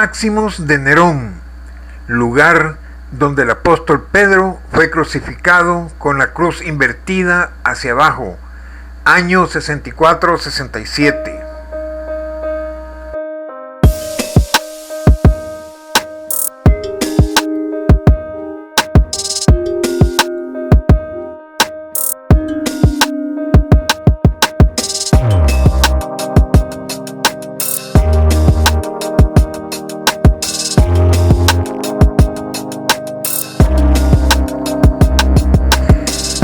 Máximos de Nerón, lugar donde el apóstol Pedro fue crucificado con la cruz invertida hacia abajo, año 64-67.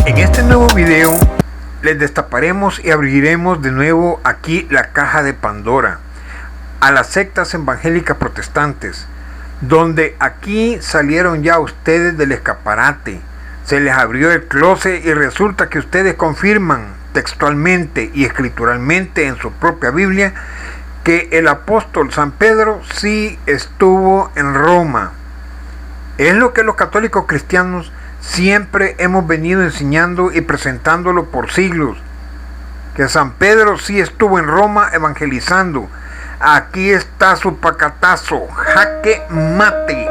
En este nuevo video les destaparemos y abriremos de nuevo aquí la caja de Pandora a las sectas evangélicas protestantes, donde aquí salieron ya ustedes del escaparate, se les abrió el closet y resulta que ustedes confirman textualmente y escrituralmente en su propia Biblia que el apóstol San Pedro sí estuvo en Roma. Es lo que los católicos cristianos siempre hemos venido enseñando y presentándolo por siglos, que San Pedro sí estuvo en Roma evangelizando. Aquí está su pacatazo, jaque mate.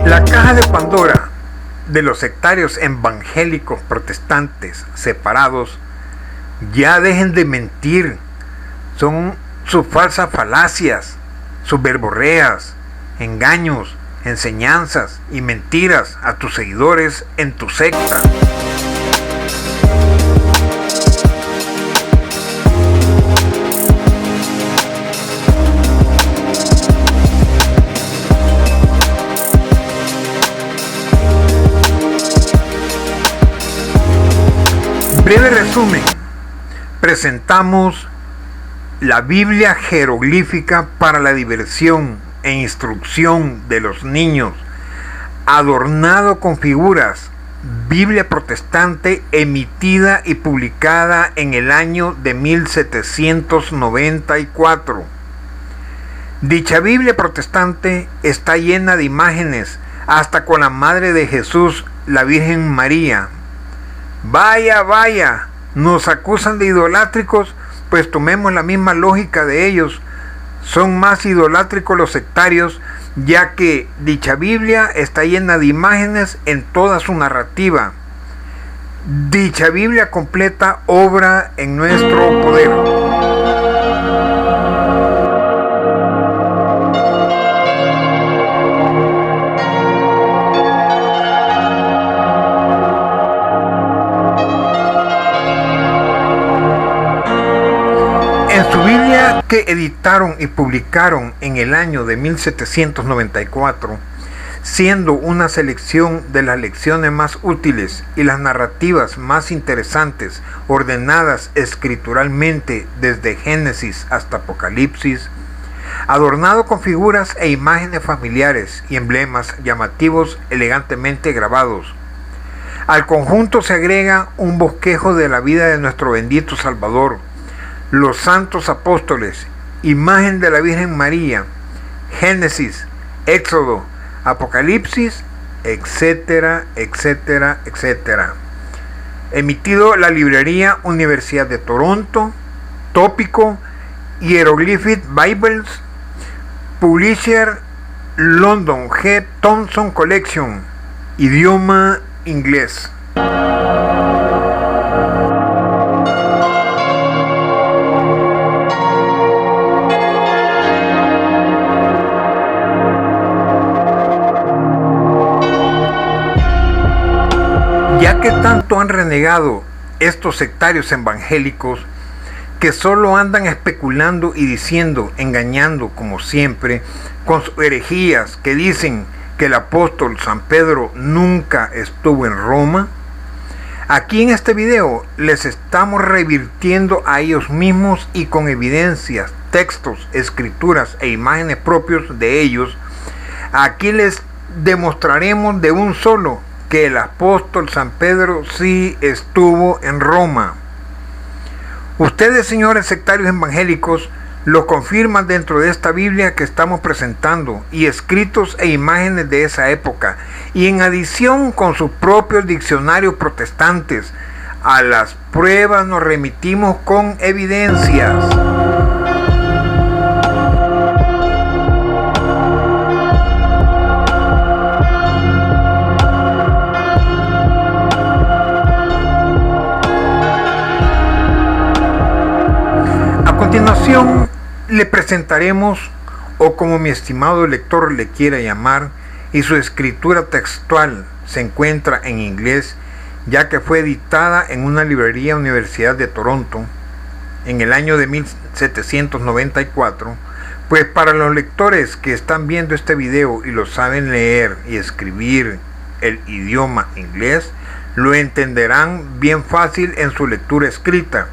La caja de Pandora de los sectarios evangélicos protestantes separados. Ya dejen de mentir. Son sus falsas falacias, sus verborreas, engaños, enseñanzas y mentiras a tus seguidores en tu secta. Breve resumen, presentamos la Biblia jeroglífica para la diversión e instrucción de los niños, adornado con figuras, Biblia protestante emitida y publicada en el año de 1794. Dicha Biblia protestante está llena de imágenes, hasta con la Madre de Jesús, la Virgen María. Vaya, nos acusan de idolátricos, pues tomemos la misma lógica de ellos. Son más idolátricos los sectarios, ya que dicha Biblia está llena de imágenes en toda su narrativa. Dicha Biblia completa obra en nuestro poder. En su Biblia, que editaron y publicaron en el año de 1794, siendo una selección de las lecciones más útiles y las narrativas más interesantes, ordenadas escrituralmente desde Génesis hasta Apocalipsis, adornado con figuras e imágenes familiares y emblemas llamativos elegantemente grabados. Al conjunto se agrega un bosquejo de la vida de nuestro bendito Salvador, los santos apóstoles, imagen de la Virgen María, Génesis, Éxodo, Apocalipsis, etcétera, etcétera, etcétera. Emitido la librería Universidad de Toronto, tópico Hieroglyphic Bibles, publisher London G. Thompson Collection, idioma inglés. Ya que tanto han renegado estos sectarios evangélicos, que solo andan especulando y diciendo, engañando como siempre, con sus herejías que dicen que el apóstol San Pedro nunca estuvo en Roma, aquí en este video les estamos revirtiendo a ellos mismos y con evidencias, textos, escrituras e imágenes propios de ellos. Aquí les demostraremos de un solo que el apóstol San Pedro sí estuvo en Roma. Ustedes, señores sectarios evangélicos, lo confirman dentro de esta Biblia que estamos presentando, y escritos e imágenes de esa época, y en adición con sus propios diccionarios protestantes. A las pruebas nos remitimos con evidencias. A continuación le presentaremos, o como mi estimado lector le quiera llamar, y su escritura textual se encuentra en inglés, ya que fue editada en una librería Universidad de Toronto en el año de 1794, pues para los lectores que están viendo este video y lo saben leer y escribir el idioma inglés, lo entenderán bien fácil en su lectura escrita,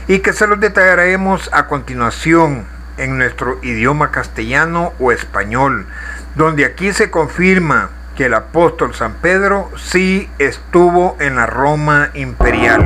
y que se los detallaremos a continuación en nuestro idioma castellano o español, donde aquí se confirma que el apóstol San Pedro sí estuvo en la Roma imperial.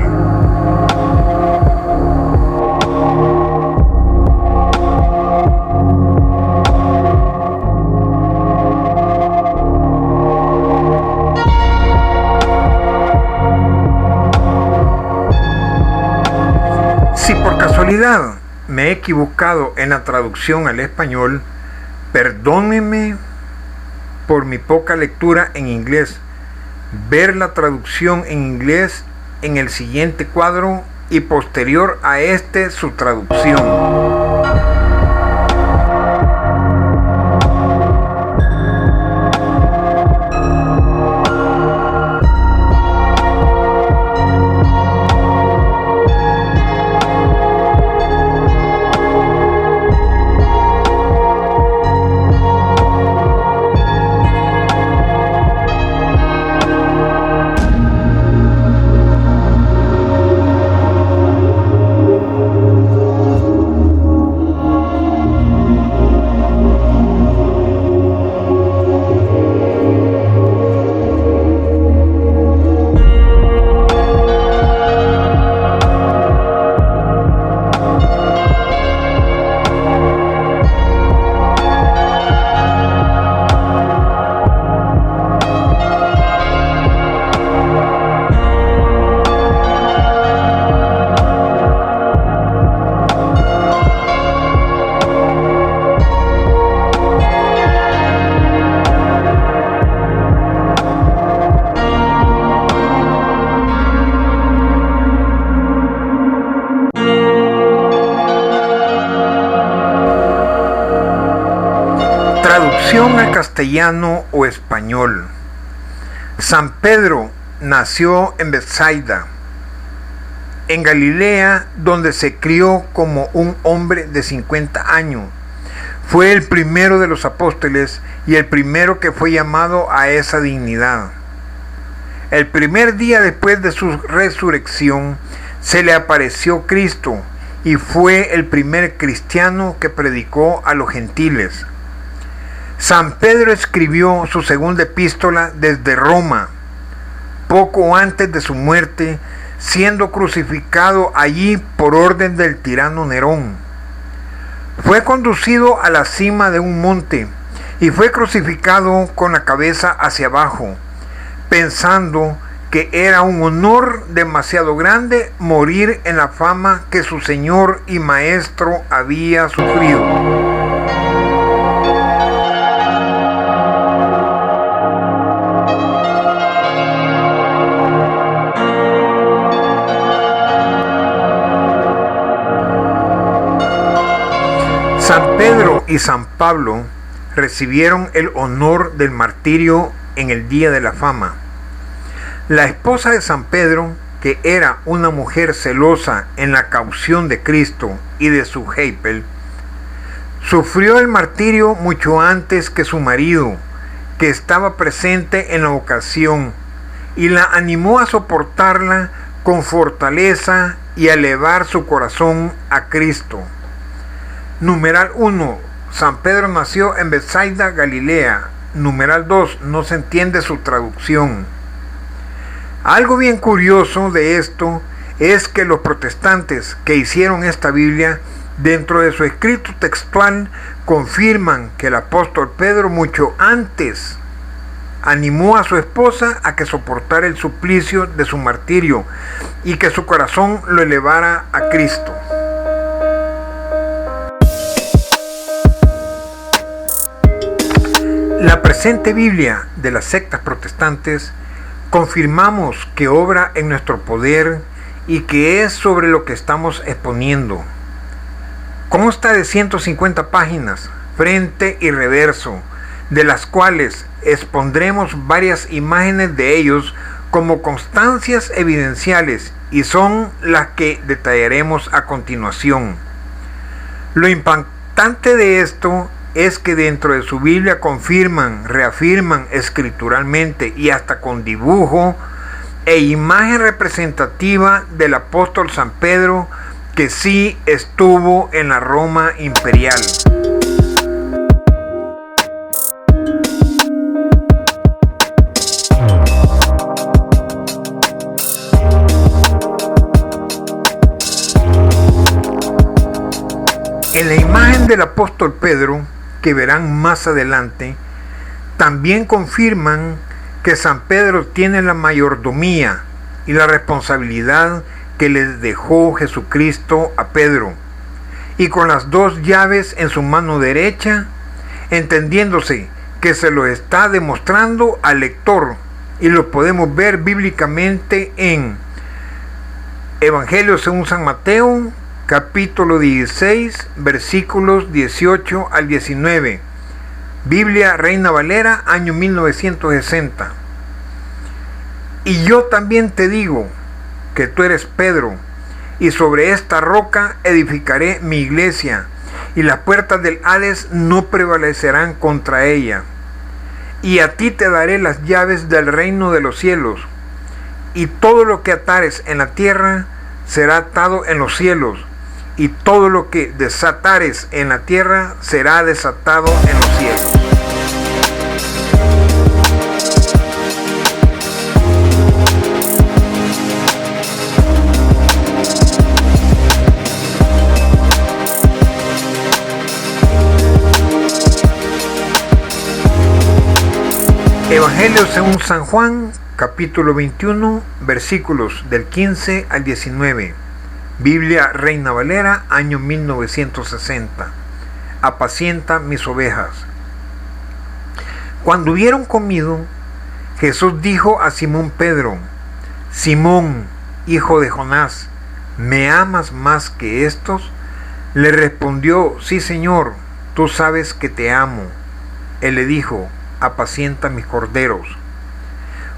Si por casualidad me he equivocado en la traducción al español, perdónenme por mi poca lectura en inglés. Ver la traducción en inglés en el siguiente cuadro y posterior a este su traducción. Traducción al castellano o español. San Pedro nació en Bethsaida, en Galilea, donde se crió como un hombre de 50 años. Fue el primero de los apóstoles y el primero que fue llamado a esa dignidad. El primer día después de su resurrección se le apareció Cristo y fue el primer cristiano que predicó a los gentiles. San Pedro escribió su segunda epístola desde Roma, poco antes de su muerte, siendo crucificado allí por orden del tirano Nerón. Fue conducido a la cima de un monte y fue crucificado con la cabeza hacia abajo, pensando que era un honor demasiado grande morir en la fama que su Señor y Maestro había sufrido. San Pedro y San Pablo recibieron el honor del martirio en el día de la fama. La esposa de San Pedro, que era una mujer celosa en la caución de Cristo y de su Heipel, sufrió el martirio mucho antes que su marido, que estaba presente en la ocasión, y la animó a soportarla con fortaleza y a elevar su corazón a Cristo. Numeral 1. San Pedro nació en Bethsaida, Galilea. Numeral 2. No se entiende su traducción. Algo bien curioso de esto es que los protestantes que hicieron esta Biblia dentro de su escrito textual confirman que el apóstol Pedro mucho antes animó a su esposa a que soportara el suplicio de su martirio y que su corazón lo elevara a Cristo. La presente Biblia de las sectas protestantes confirmamos que obra en nuestro poder y que es sobre lo que estamos exponiendo. Consta de 150 páginas, frente y reverso, de las cuales expondremos varias imágenes de ellos como constancias evidenciales y son las que detallaremos a continuación. Lo impactante de esto es que dentro de su Biblia confirman, reafirman escrituralmente y hasta con dibujo e imagen representativa del apóstol San Pedro que sí estuvo en la Roma imperial. En la imagen del apóstol Pedro, que verán más adelante, también confirman que San Pedro tiene la mayordomía y la responsabilidad que les dejó Jesucristo a Pedro, y con las dos llaves en su mano derecha, entendiéndose que se lo está demostrando al lector, y lo podemos ver bíblicamente en Evangelio según San Mateo, capítulo 16, versículos 18 al 19, Biblia Reina Valera, año 1960. Y yo también te digo que tú eres Pedro, y sobre esta roca edificaré mi iglesia, y las puertas del Hades no prevalecerán contra ella. Y a ti te daré las llaves del reino de los cielos, y todo lo que atares en la tierra será atado en los cielos, y todo lo que desatares en la tierra será desatado en los cielos. Evangelio según San Juan, capítulo 21, versículos del 15 al 19. Biblia Reina Valera, año 1960. Apacienta mis ovejas. Cuando hubieron comido, Jesús dijo a Simón Pedro: Simón, hijo de Jonás, ¿me amas más que estos? Le respondió: Sí, Señor, tú sabes que te amo. Él le dijo: apacienta mis corderos.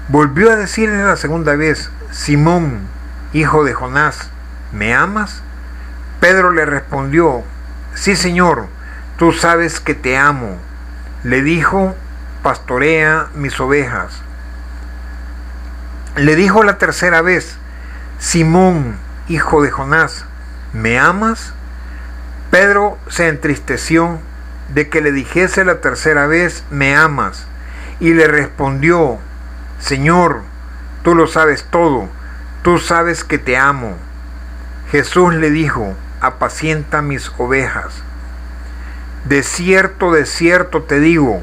Volvió a decirle la segunda vez: Simón, hijo de Jonás, ¿me amas? Pedro le respondió: Sí, Señor, tú sabes que te amo. Le dijo: pastorea mis ovejas. Le dijo la tercera vez: Simón, hijo de Jonás, ¿me amas? Pedro se entristeció de que le dijese la tercera vez: ¿me amas? Y le respondió: Señor, tú lo sabes todo, tú sabes que te amo. Jesús le dijo: apacienta mis ovejas. De cierto te digo,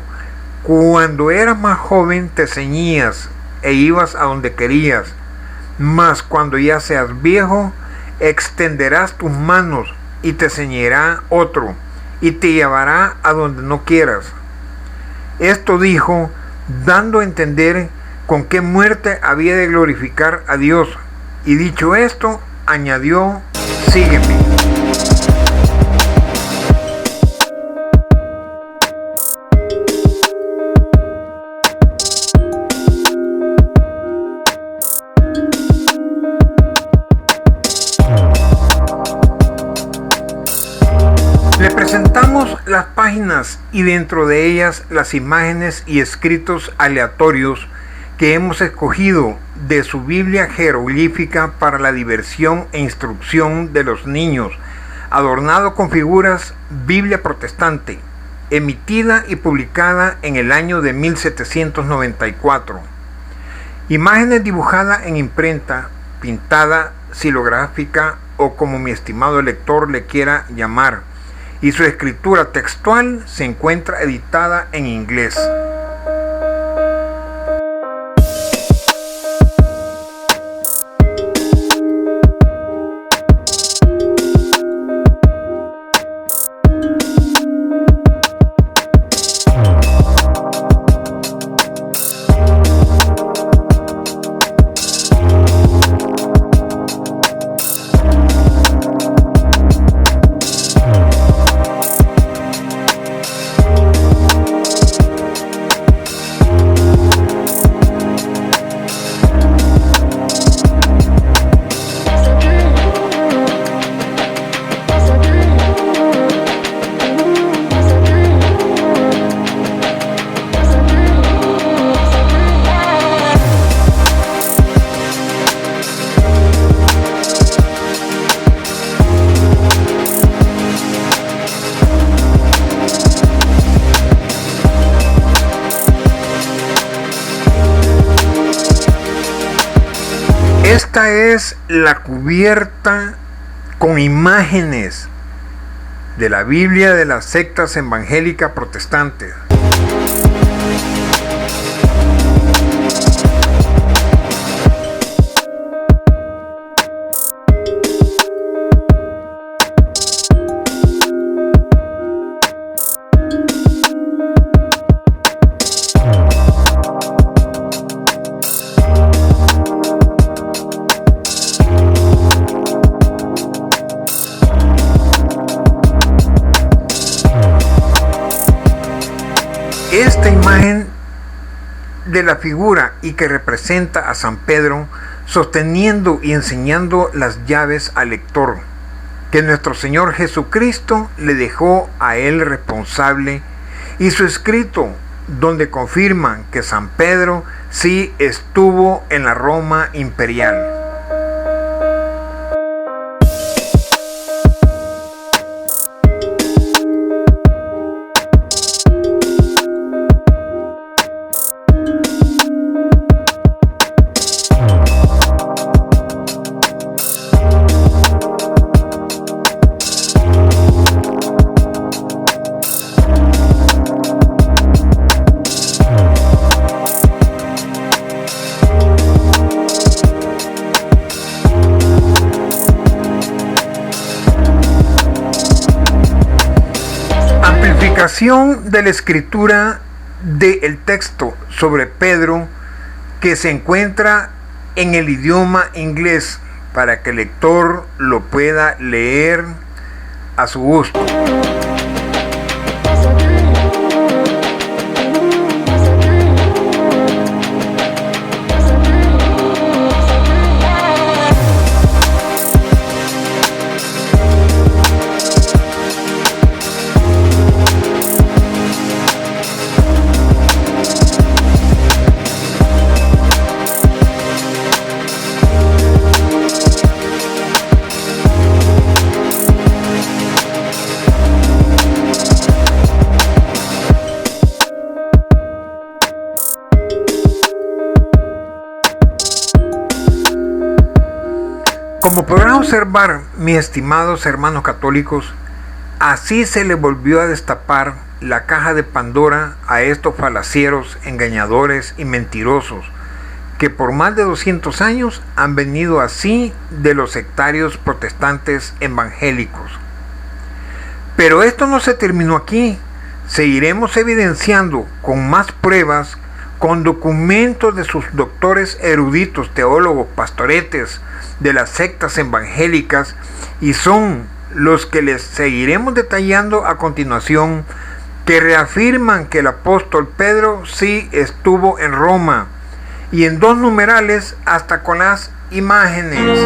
cuando eras más joven te ceñías e ibas a donde querías, mas cuando ya seas viejo, extenderás tus manos y te ceñirá otro, y te llevará a donde no quieras. Esto dijo, dando a entender con qué muerte había de glorificar a Dios. Y dicho esto, añadió: sígueme. Le presentamos las páginas y dentro de ellas las imágenes y escritos aleatorios que hemos escogido de su Biblia jeroglífica para la diversión e instrucción de los niños, adornado con figuras Biblia protestante, emitida y publicada en el año de 1794. Imágenes dibujadas en imprenta, pintada, xilográfica o como mi estimado lector le quiera llamar, y su escritura textual se encuentra editada en inglés. Esta es la cubierta con imágenes de la Biblia de las sectas evangélicas protestantes. Esta imagen de la figura y que representa a San Pedro sosteniendo y enseñando las llaves al lector, que nuestro Señor Jesucristo le dejó a él responsable, y su escrito donde confirman que San Pedro sí estuvo en la Roma imperial. De la escritura del texto sobre Pedro, que se encuentra en el idioma inglés para que el lector lo pueda leer a su gusto. Como podrán observar, mis estimados hermanos católicos, así se le volvió a destapar la caja de Pandora a estos falacieros, engañadores y mentirosos, que por más de 200 años han venido así de los sectarios protestantes evangélicos. Pero esto no se terminó aquí. Seguiremos evidenciando con más pruebas, con documentos de sus doctores eruditos, teólogos, pastoretes de las sectas evangélicas, y son los que les seguiremos detallando a continuación, que reafirman que el apóstol Pedro sí estuvo en Roma, y en 2 numerales hasta con las imágenes.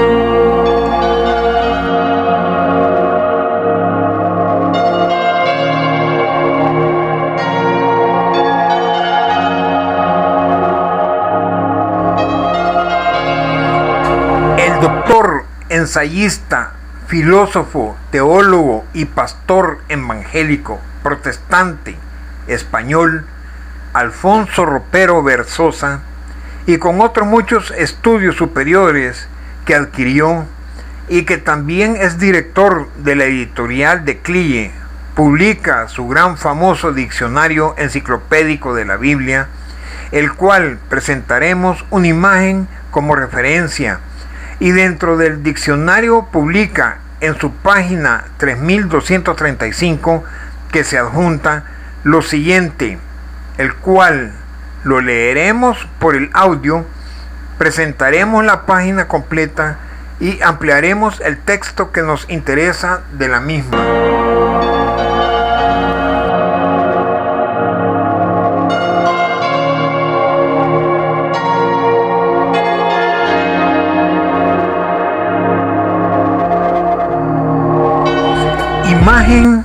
El doctor, ensayista, filósofo, teólogo y pastor evangélico protestante español Alfonso Ropero Berzosa, y con otros muchos estudios superiores que adquirió, y que también es director de la editorial de Clie, publica su gran famoso diccionario enciclopédico de la Biblia, el cual presentaremos una imagen como referencia, y dentro del diccionario publica en su página 3235 que se adjunta lo siguiente, el cual lo leeremos por el audio, presentaremos la página completa y ampliaremos el texto que nos interesa de la misma. Imagen: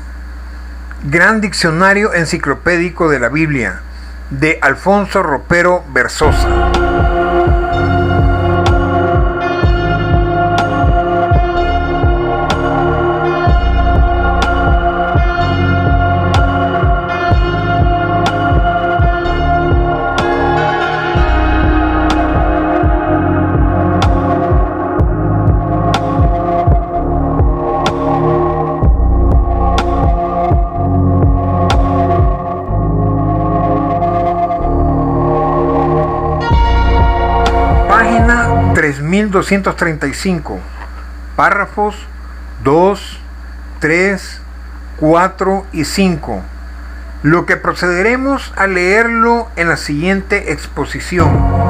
Gran Diccionario Enciclopédico de la Biblia, de Alfonso Ropero Berzosa. Página 3235, párrafos 2, 3, 4 y 5, lo que procederemos a leerlo en la siguiente exposición.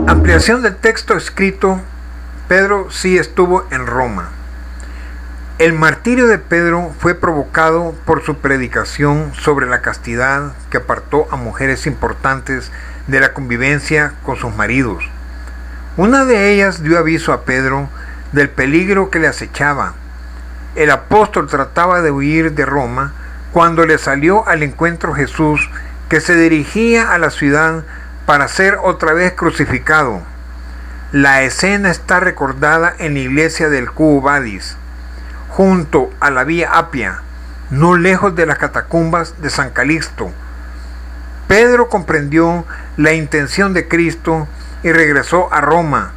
Ampliación del texto escrito. Pedro sí estuvo en Roma. El martirio de Pedro fue provocado por su predicación sobre la castidad, que apartó a mujeres importantes de la convivencia con sus maridos. Una de ellas dio aviso a Pedro del peligro que le acechaba. El apóstol trataba de huir de Roma cuando le salió al encuentro Jesús, que se dirigía a la ciudad para ser otra vez crucificado. La escena está recordada en la iglesia del Quo Vadis, junto a la Vía Apia, no lejos de las catacumbas de San Calixto. Pedro comprendió la intención de Cristo y regresó a Roma,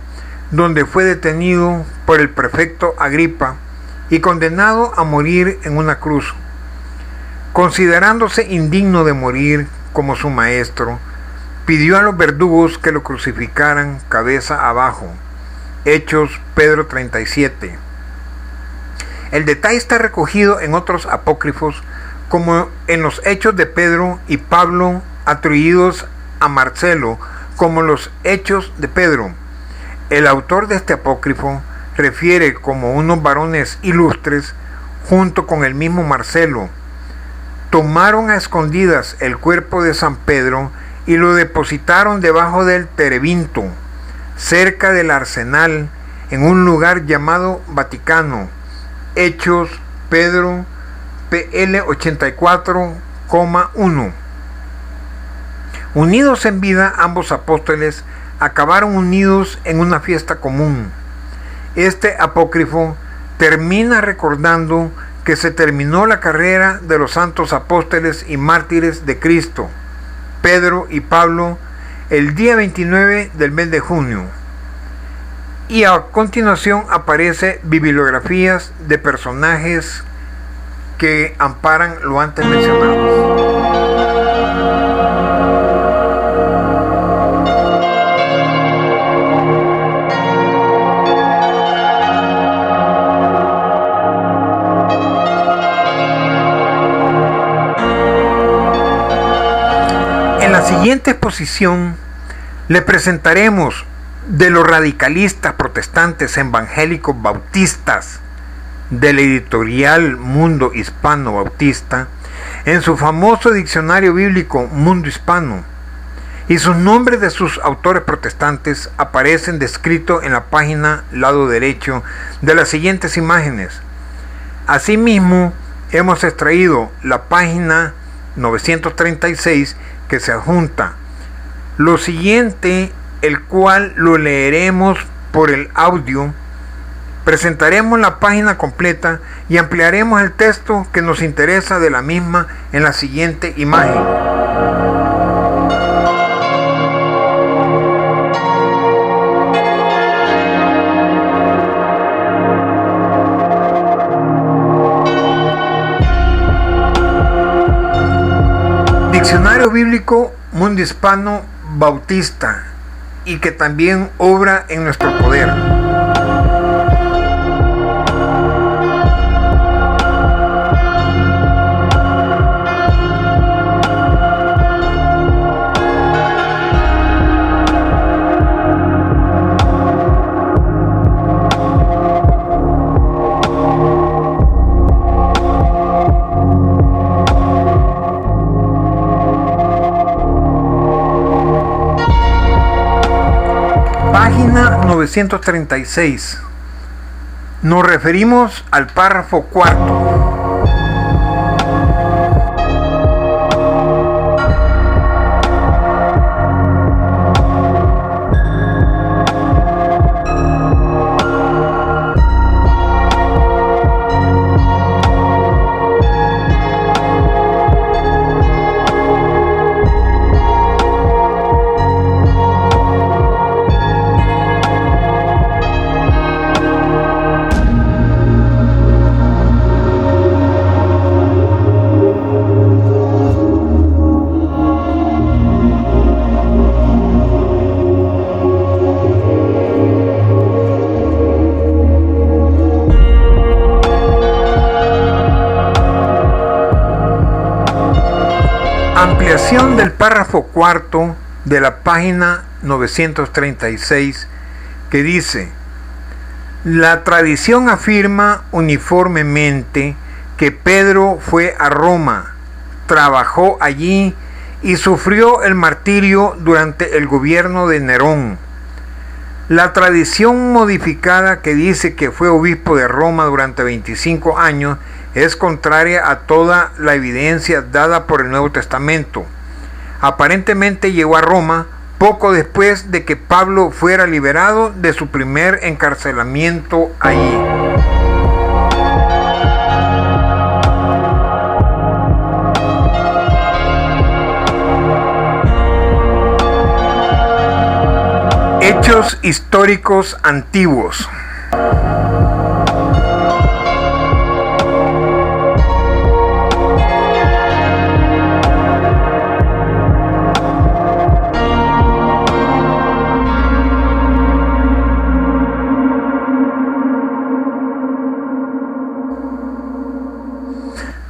donde fue detenido por el prefecto Agripa y condenado a morir en una cruz. Considerándose indigno de morir como su maestro, pidió a los verdugos que lo crucificaran cabeza abajo. Hechos Pedro 37. El detalle está recogido en otros apócrifos, como en los Hechos de Pedro y Pablo, atribuidos a Marcelo como los Hechos de Pedro. El autor de este apócrifo refiere como unos varones ilustres, junto con el mismo Marcelo, tomaron a escondidas el cuerpo de San Pedro y lo depositaron debajo del Terebinto, cerca del Arsenal, en un lugar llamado Vaticano. Hechos Pedro PL 84,1. Unidos en vida, ambos apóstoles acabaron unidos en una fiesta común. Este apócrifo termina recordando que se terminó la carrera de los santos apóstoles y mártires de Cristo, Pedro y Pablo, el día 29 del mes de junio. Y a continuación aparece bibliografías de personajes que amparan lo antes mencionado. En la siguiente exposición le presentaremos de los radicalistas protestantes evangélicos bautistas de la editorial Mundo Hispano Bautista, en su famoso diccionario bíblico Mundo Hispano, y sus nombres de sus autores protestantes aparecen descritos en la página lado derecho de las siguientes imágenes. Asimismo, hemos extraído la página 936 que se adjunta. Lo siguiente, el cual lo leeremos por el audio, presentaremos la página completa y ampliaremos el texto que nos interesa de la misma en la siguiente imagen. Diccionario Bíblico Mundo Hispano Bautista, y que también obra en nuestro poder. Página 936. Nos referimos al párrafo cuarto. Ampliación del párrafo cuarto de la página 936, que dice: la tradición afirma uniformemente que Pedro fue a Roma, trabajó allí y sufrió el martirio durante el gobierno de Nerón. La tradición modificada que dice que fue obispo de Roma durante 25 años es contraria a toda la evidencia dada por el Nuevo Testamento. Aparentemente llegó a Roma poco después de que Pablo fuera liberado de su primer encarcelamiento allí. Hechos históricos antiguos.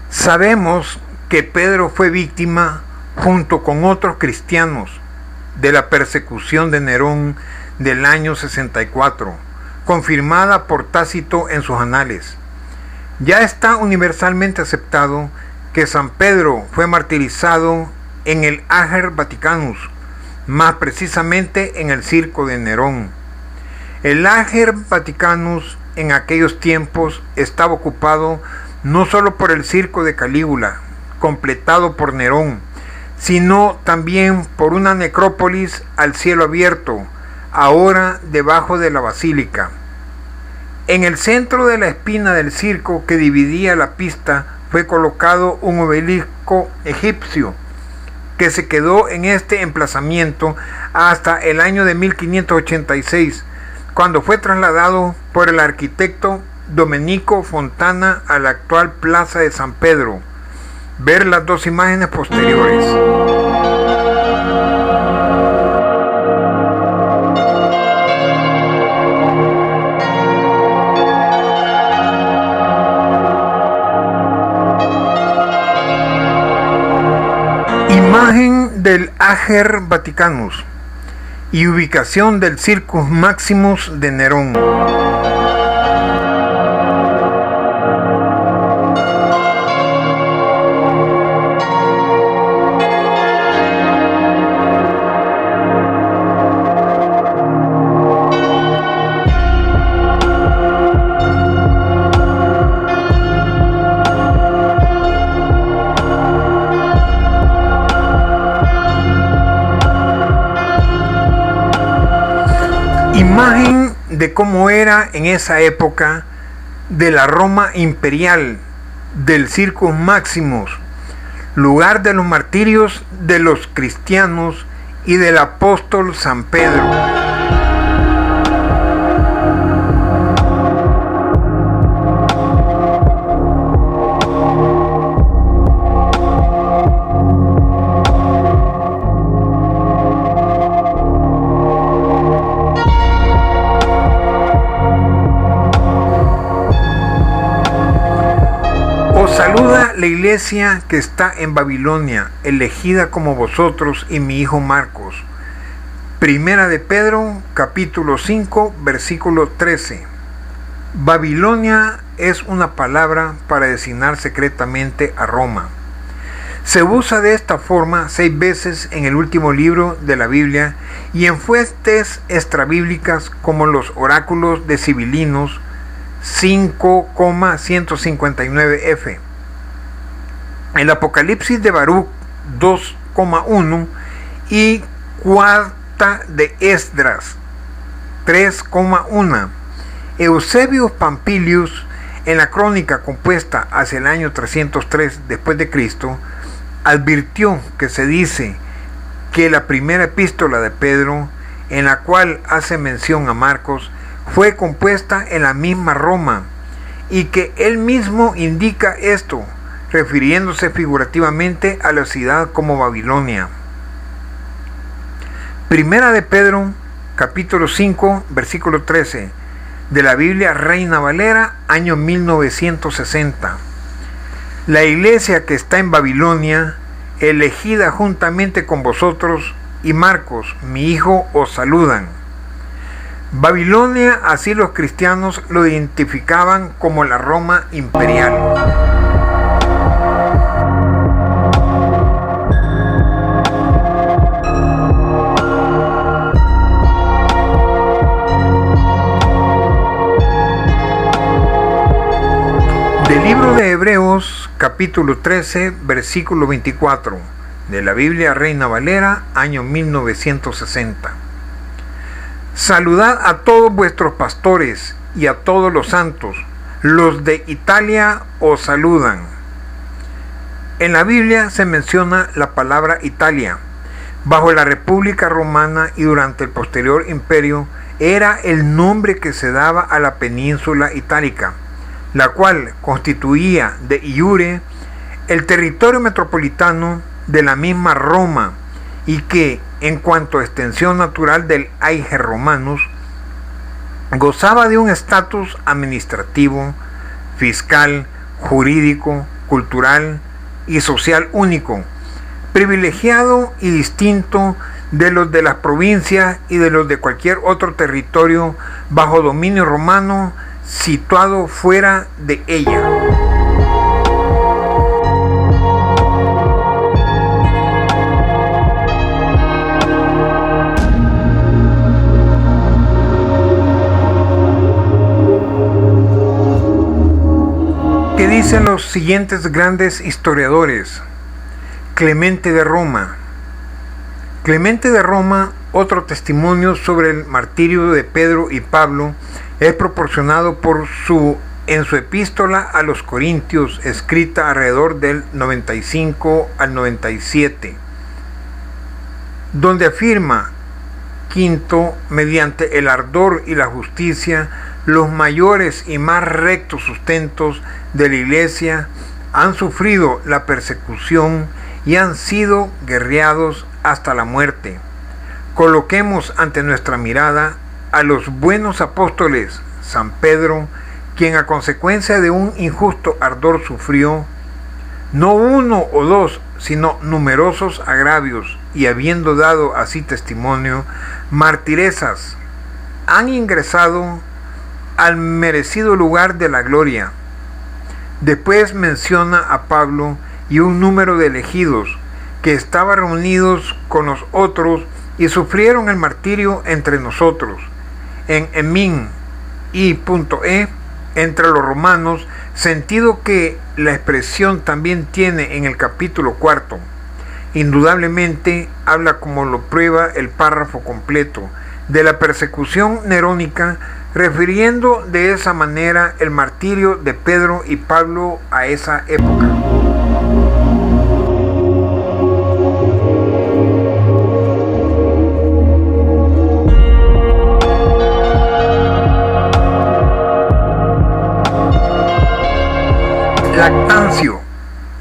Sabemos que Pedro fue víctima, junto con otros cristianos, de la persecución de Nerón del año 64, confirmada por Tácito en sus anales. Ya está universalmente aceptado que San Pedro fue martirizado en el Ager Vaticanus, más precisamente en el circo de Nerón. El Ager Vaticanus en aquellos tiempos estaba ocupado no solo por el circo de Calígula, completado por Nerón, sino también por una necrópolis al cielo abierto, ahora debajo de la basílica. En el centro de la espina del circo que dividía la pista fue colocado un obelisco egipcio, que se quedó en este emplazamiento hasta el año de 1586, cuando fue trasladado por el arquitecto Domenico Fontana a la actual Plaza de San Pedro. Ver las dos imágenes posteriores. Imagen del Ager Vaticanus y ubicación del Circus Maximus de Nerón. Imagen de cómo era en esa época de la Roma imperial, del Circus Maximus, lugar de los martirios de los cristianos y del apóstol San Pedro. Saluda la iglesia que está en Babilonia, elegida como vosotros y mi hijo Marcos. Primera de Pedro, capítulo 5, versículo 13. Babilonia es una palabra para designar secretamente a Roma. Se usa de esta forma 6 veces en el último libro de la Biblia y en fuentes extrabíblicas como los oráculos de Sibilinos 5,159f. El Apocalipsis de Baruch 2,1 y cuarta de Esdras 3,1. Eusebius Pampilius, en la crónica compuesta hacia el año 303 después de Cristo, advirtió que se dice que la primera epístola de Pedro, en la cual hace mención a Marcos, fue compuesta en la misma Roma y que él mismo indica esto, refiriéndose figurativamente a la ciudad como Babilonia. Primera de Pedro, capítulo 5, versículo 13, de la Biblia Reina Valera, año 1960. La iglesia que está en Babilonia, elegida juntamente con vosotros, y Marcos, mi hijo, os saludan. Babilonia, así los cristianos lo identificaban como la Roma imperial. Del libro de Hebreos, capítulo 13, versículo 24, de la Biblia Reina Valera, año 1960. Saludad a todos vuestros pastores y a todos los santos. Los de Italia os saludan. En la Biblia se menciona la palabra Italia. Bajo la República Romana y durante el posterior imperio, era el nombre que se daba a la península itálica, la cual constituía de iure el territorio metropolitano de la misma Roma y que, en cuanto a extensión natural del Ager Romanus, gozaba de un estatus administrativo, fiscal, jurídico, cultural y social único, privilegiado y distinto de los de las provincias y de los de cualquier otro territorio bajo dominio romano situado fuera de ella. ¿Qué dicen los siguientes grandes historiadores? Clemente de Roma. Clemente de Roma, otro testimonio sobre el martirio de Pedro y Pablo, es proporcionado en su epístola a los Corintios, escrita alrededor del 95 al 97, donde afirma: quinto, mediante el ardor y la justicia, los mayores y más rectos sustentos de la iglesia han sufrido la persecución y han sido guerreados hasta la muerte. Coloquemos ante nuestra mirada a los buenos apóstoles, San Pedro, quien a consecuencia de un injusto ardor sufrió, no uno o dos, sino numerosos agravios, y habiendo dado así testimonio, martirezas, han ingresado al merecido lugar de la gloria. Después menciona a Pablo y un número de elegidos que estaban reunidos con los otros y sufrieron el martirio entre nosotros, en Emín y E, entre los romanos, sentido que la expresión también tiene en el capítulo 4. Indudablemente habla, como lo prueba el párrafo completo, de la persecución nerónica, refiriendo de esa manera el martirio de Pedro y Pablo a esa época. Lactancio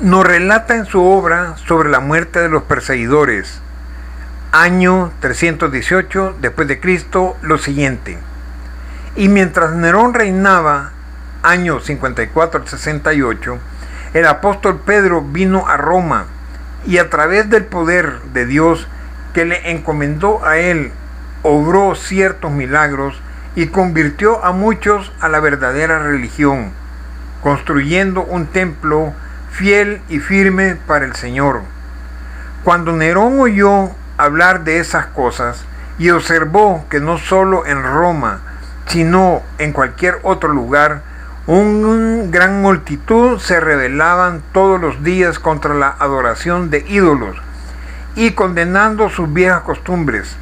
nos relata en su obra sobre la muerte de los perseguidores, año 318 después de Cristo, lo siguiente: y mientras Nerón reinaba, año 54 al 68, el apóstol Pedro vino a Roma y a través del poder de Dios que le encomendó a él, obró ciertos milagros y convirtió a muchos a la verdadera religión, construyendo un templo fiel y firme para el Señor. Cuando Nerón oyó hablar de esas cosas y observó que no solo en Roma, sino en cualquier otro lugar, una gran multitud se rebelaban todos los días contra la adoración de ídolos y condenando sus viejas costumbres,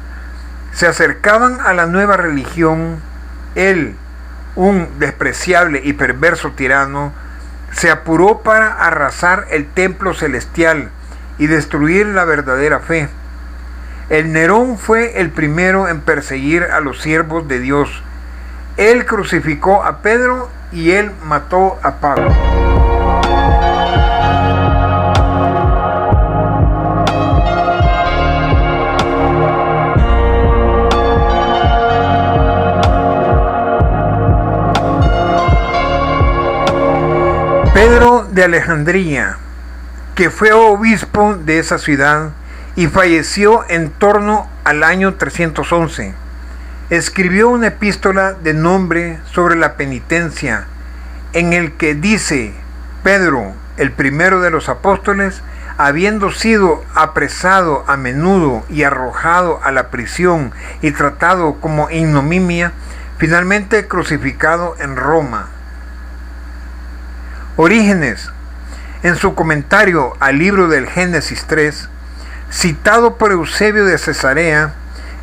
se acercaban a la nueva religión, él, un despreciable y perverso tirano, se apuró para arrasar el templo celestial y destruir la verdadera fe. El Nerón fue el primero en perseguir a los siervos de Dios. Él crucificó a Pedro y él mató a Pablo. Pedro de Alejandría, que fue obispo de esa ciudad y falleció en torno al año 311, escribió una epístola de nombre sobre la penitencia, en el que dice: Pedro, el primero de los apóstoles, habiendo sido apresado a menudo y arrojado a la prisión y tratado como ignominia, finalmente crucificado en Roma. Orígenes, en su comentario al libro del Génesis 3, citado por Eusebio de Cesarea,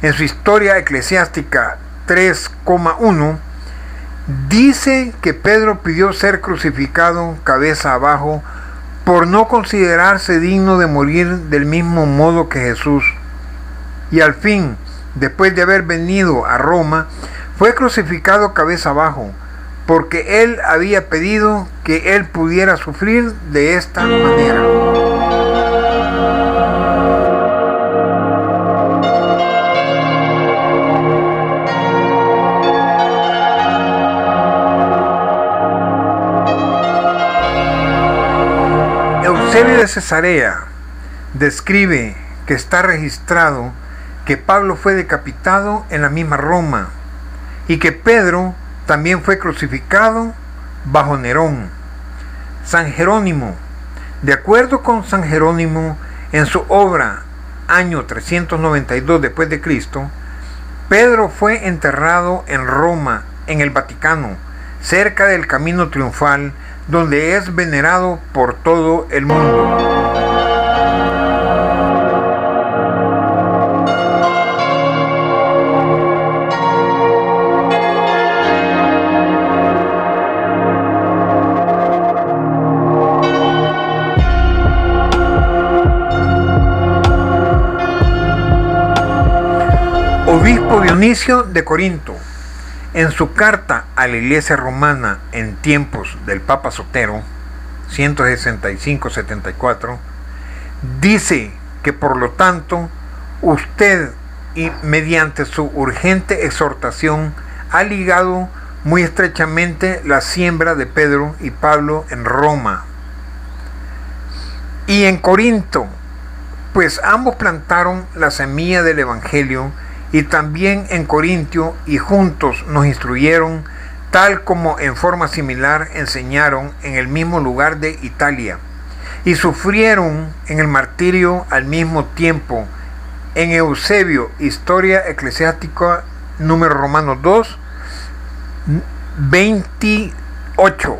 en su Historia Eclesiástica 3,1, dice que Pedro pidió ser crucificado cabeza abajo por no considerarse digno de morir del mismo modo que Jesús. Y al fin, después de haber venido a Roma, fue crucificado cabeza abajo, porque él había pedido que él pudiera sufrir de esta manera. Eusebio de Cesarea describe que está registrado que Pablo fue decapitado en la misma Roma y que Pedro también fue crucificado bajo Nerón. San Jerónimo, de acuerdo con San Jerónimo, en su obra año 392 después de Cristo, Pedro fue enterrado en Roma, en el Vaticano, cerca del Camino Triunfal, donde es venerado por todo el mundo. Obispo Dionisio de Corinto, en su carta a la Iglesia romana en tiempos del Papa Sotero, 165-74, dice que por lo tanto usted, y mediante su urgente exhortación, ha ligado muy estrechamente la siembra de Pedro y Pablo en Roma y en Corinto, pues ambos plantaron la semilla del Evangelio, y también en Corintio, y juntos nos instruyeron, tal como en forma similar enseñaron en el mismo lugar de Italia, y sufrieron en el martirio al mismo tiempo. En Eusebio, Historia Eclesiástica, número romano 2, 28.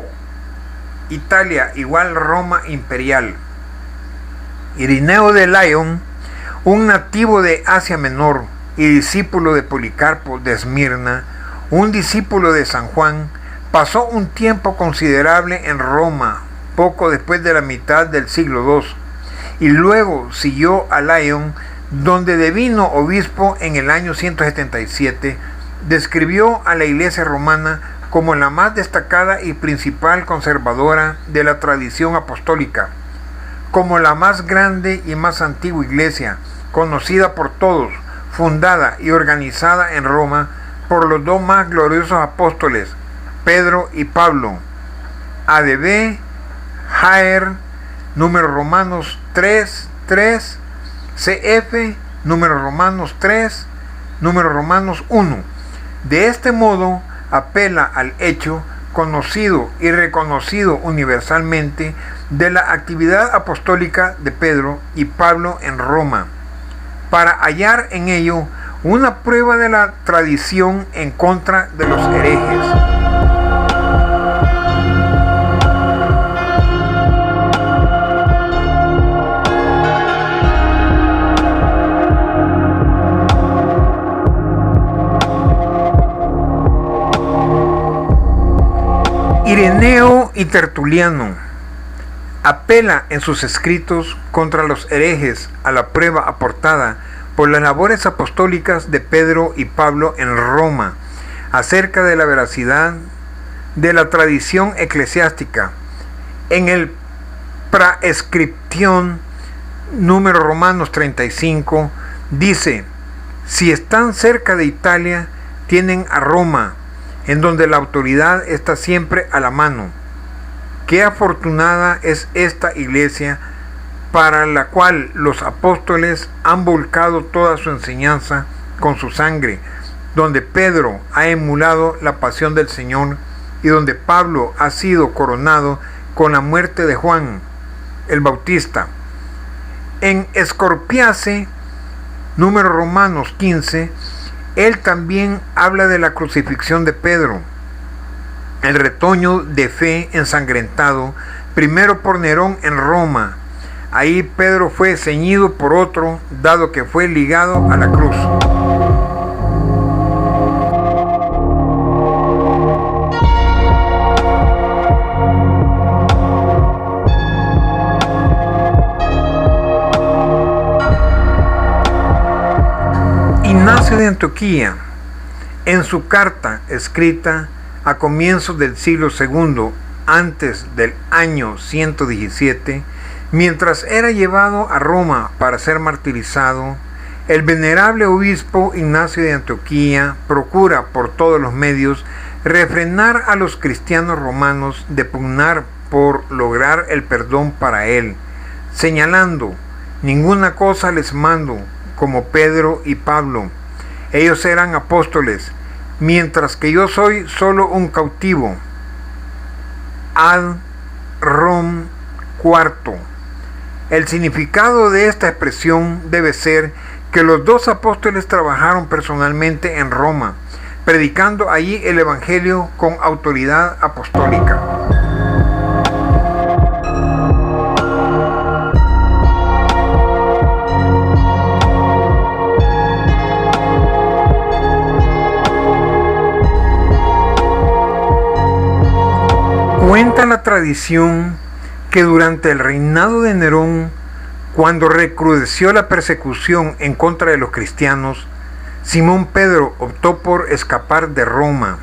Italia igual Roma imperial. Irineo de Lyon, un nativo de Asia Menor, y discípulo de Policarpo de Esmirna, un discípulo de San Juan, pasó un tiempo considerable en Roma, poco después de la mitad del siglo II, y luego siguió a Lyon, donde devino obispo en el año 177, describió a la Iglesia romana como la más destacada y principal conservadora de la tradición apostólica, como la más grande y más antigua iglesia, conocida por todos, fundada y organizada en Roma por los dos más gloriosos apóstoles, Pedro y Pablo. ADB, Jaer, número romanos 3:3, CF, número romanos 3, número romanos 1. De este modo, apela al hecho conocido y reconocido universalmente de la actividad apostólica de Pedro y Pablo en Roma, para hallar en ello una prueba de la tradición en contra de los herejes. Ireneo y Tertuliano apela en sus escritos contra los herejes a la prueba aportada por las labores apostólicas de Pedro y Pablo en Roma acerca de la veracidad de la tradición eclesiástica. En el Praescription, número romanos 35, dice: si están cerca de Italia, tienen a Roma, en donde la autoridad está siempre a la mano. Qué afortunada es esta iglesia, para la cual los apóstoles han volcado toda su enseñanza con su sangre, donde Pedro ha emulado la pasión del Señor y donde Pablo ha sido coronado con la muerte de Juan el Bautista. En Escorpiace, número romanos 15, él también habla de la crucifixión de Pedro, el retoño de fe ensangrentado, primero por Nerón en Roma. Ahí Pedro fue ceñido por otro, dado que fue ligado a la cruz. Ignacio de Antioquía, en su carta escrita a comienzos del siglo II, antes del año 117, mientras era llevado a Roma para ser martirizado, el venerable obispo Ignacio de Antioquía procura por todos los medios refrenar a los cristianos romanos de pugnar por lograr el perdón para él, señalando: ninguna cosa les mando como Pedro y Pablo. Ellos eran apóstoles, mientras que yo soy solo un cautivo. Ad Rom IV. El significado de esta expresión debe ser que los dos apóstoles trabajaron personalmente en Roma, predicando allí el Evangelio con autoridad apostólica. Cuenta la tradición que durante el reinado de Nerón, cuando recrudeció la persecución en contra de los cristianos, Simón Pedro optó por escapar de Roma.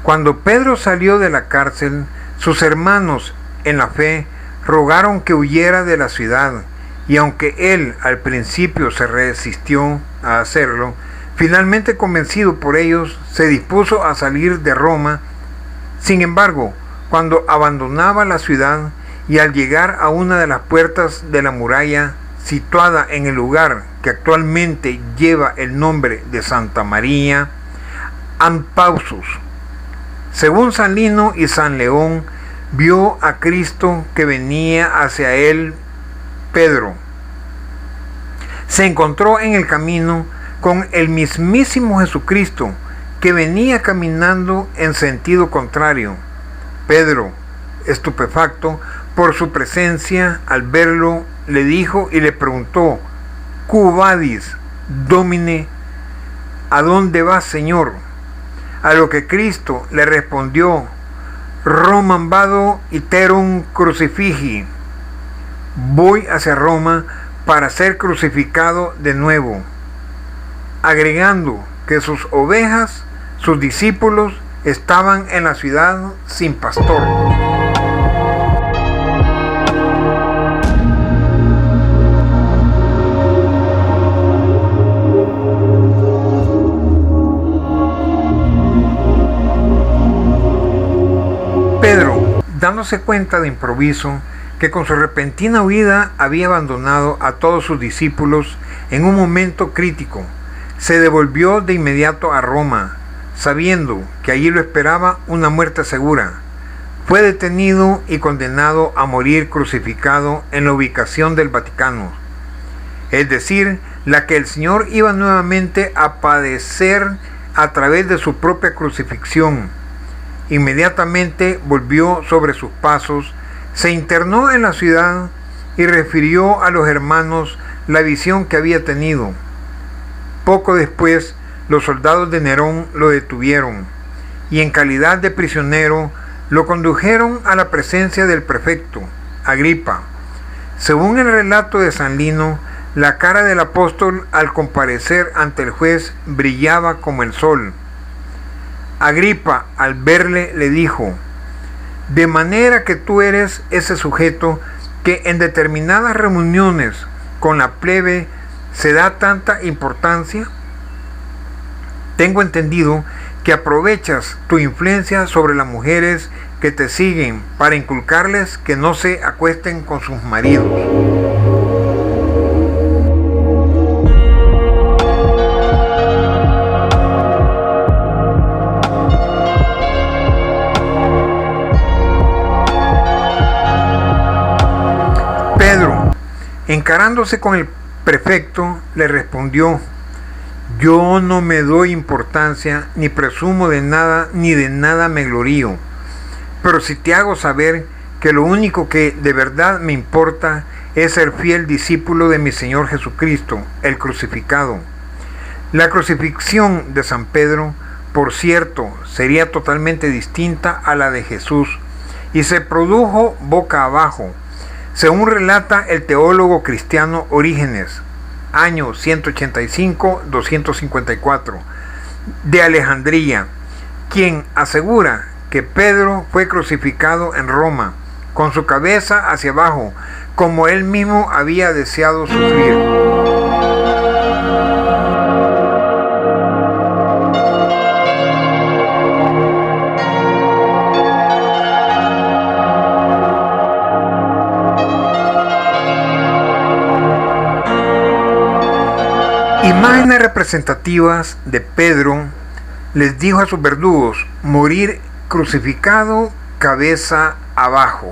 Cuando Pedro salió de la cárcel, sus hermanos en la fe rogaron que huyera de la ciudad, y aunque él al principio se resistió a hacerlo, finalmente convencido por ellos, se dispuso a salir de Roma. Sin embargo, cuando abandonaba la ciudad y al llegar a una de las puertas de la muralla, situada en el lugar que actualmente lleva el nombre de Santa María Ampausus, según San Lino y San León, vio a Cristo que venía hacia él. Pedro se encontró en el camino con el mismísimo Jesucristo, que venía caminando en sentido contrario. Pedro, estupefacto por su presencia, al verlo, le dijo y le preguntó: Cú vadis, Domine, ¿A dónde vas, Señor? A lo que Cristo le respondió: Romam vado iterum crucifigi. Voy hacia Roma para ser crucificado de nuevo, agregando que sus ovejas, sus discípulos, estaban en la ciudad sin pastor. Pedro, dándose cuenta de improviso que con su repentina huida había abandonado a todos sus discípulos en un momento crítico, se devolvió de inmediato a Roma, sabiendo que allí lo esperaba una muerte segura. Fue detenido y condenado a morir crucificado en la ubicación del Vaticano, es decir, la que el Señor iba nuevamente a padecer a través de su propia crucifixión. Inmediatamente volvió sobre sus pasos, se internó en la ciudad y refirió a los hermanos la visión que había tenido. Poco después, los soldados de Nerón lo detuvieron y en calidad de prisionero lo condujeron a la presencia del prefecto, Agripa. Según el relato de San Lino, la cara del apóstol al comparecer ante el juez brillaba como el sol. Agripa, al verle, le dijo: de manera que tú eres ese sujeto que en determinadas reuniones con la plebe se da tanta importancia. Tengo entendido que aprovechas tu influencia sobre las mujeres que te siguen para inculcarles que no se acuesten con sus maridos. Pedro, encarándose con el prefecto, le respondió: yo no me doy importancia, ni presumo de nada, ni de nada me glorío. Pero si te hago saber que lo único que de verdad me importa es ser fiel discípulo de mi Señor Jesucristo, el crucificado. La crucifixión de San Pedro, por cierto, sería totalmente distinta a la de Jesús, y se produjo boca abajo, según relata el teólogo cristiano Orígenes, año 185-254, de Alejandría, quien asegura que Pedro fue crucificado en Roma, con su cabeza hacia abajo, como él mismo había deseado sufrir. Imágenes representativas de Pedro les dijo a sus verdugos: morir crucificado cabeza abajo.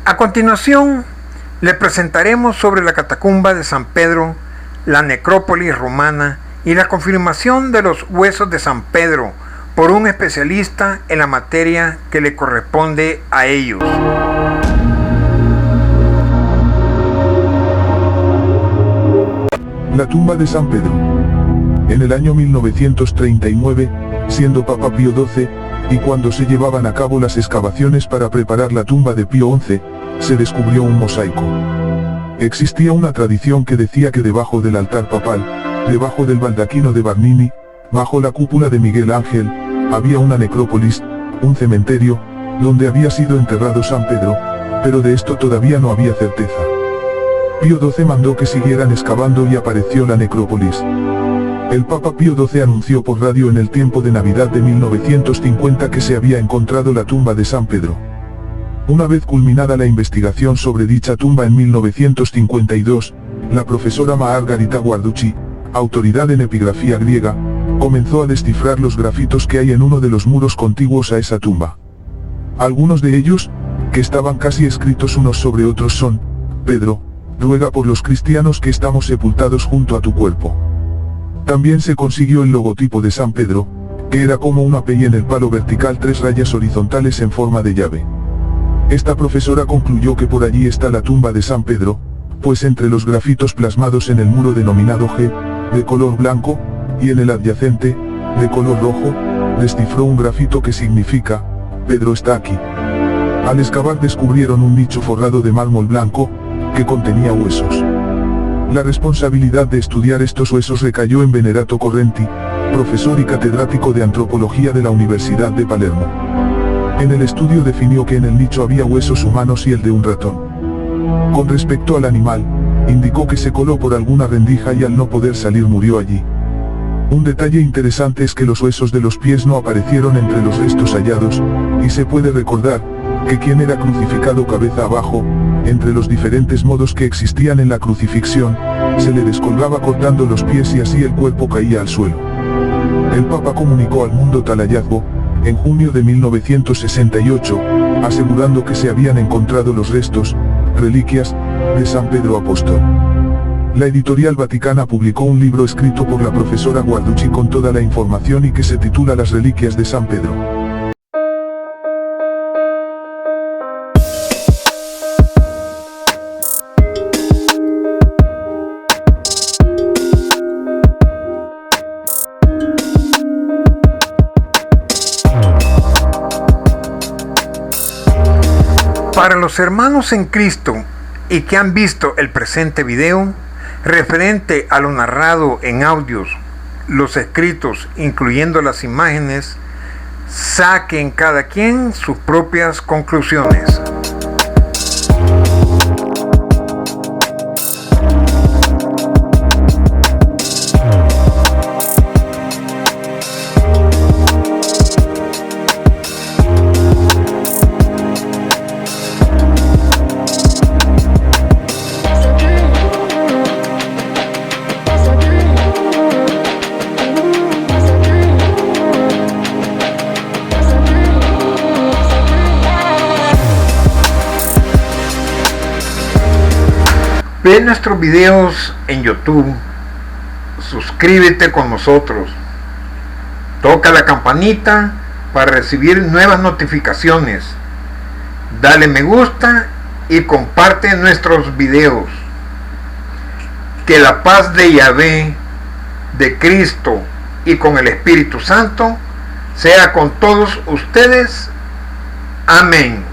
A continuación, le presentaremos sobre la catacumba de San Pedro, la necrópolis romana y la confirmación de los huesos de San Pedro por un especialista en la materia que le corresponde a ellos. La tumba de San Pedro. en el año 1939, siendo Papa Pío XII, y cuando se llevaban a cabo las excavaciones para preparar la tumba de Pío XI, se descubrió un mosaico. Existía una tradición que decía que debajo del altar papal, debajo del baldaquino de Bernini, bajo la cúpula de Miguel Ángel, había una necrópolis, un cementerio, donde había sido enterrado San Pedro, pero de esto todavía no había certeza. Pío XII mandó que siguieran excavando y apareció la necrópolis. El Papa Pío XII anunció por radio en el tiempo de Navidad de 1950 que se había encontrado la tumba de San Pedro. Una vez culminada la investigación sobre dicha tumba en 1952, la profesora Margarita Guarducci, autoridad en epigrafía griega, comenzó a descifrar los grafitos que hay en uno de los muros contiguos a esa tumba. Algunos de ellos, que estaban casi escritos unos sobre otros son: Pedro, ruega por los cristianos que estamos sepultados junto a tu cuerpo. También se consiguió el logotipo de San Pedro, que era como una P y en el palo vertical 3 rayas horizontales en forma de llave. Esta profesora concluyó que por allí está la tumba de San Pedro, pues entre los grafitos plasmados en el muro denominado G, de color blanco, y en el adyacente, de color rojo, descifró un grafito que significa: Pedro está aquí. Al excavar descubrieron un nicho forrado de mármol blanco, que contenía huesos. La responsabilidad de estudiar estos huesos recayó en Venerato Correnti, profesor y catedrático de antropología de la Universidad de Palermo. En el estudio definió que en el nicho había huesos humanos y el de un ratón. Con respecto al animal, indicó que se coló por alguna rendija y al no poder salir murió allí. Un detalle interesante es que los huesos de los pies no aparecieron entre los restos hallados, y se puede recordar que quien era crucificado cabeza abajo, entre los diferentes modos que existían en la crucifixión, se le descolgaba cortando los pies y así el cuerpo caía al suelo. El Papa comunicó al mundo tal hallazgo, en junio de 1968, asegurando que se habían encontrado los restos, reliquias, de San Pedro Apóstol. La editorial Vaticana publicó un libro escrito por la profesora Guarducci con toda la información y que se titula Las reliquias de San Pedro. Para los hermanos en Cristo y que han visto el presente video, referente a lo narrado en audios, los escritos, incluyendo las imágenes, saquen cada quien sus propias conclusiones. Ve nuestros videos en YouTube, suscríbete con nosotros, toca la campanita para recibir nuevas notificaciones, dale me gusta y comparte nuestros videos. Que la paz de Yahvé, de Cristo y con el Espíritu Santo sea con todos ustedes. Amén.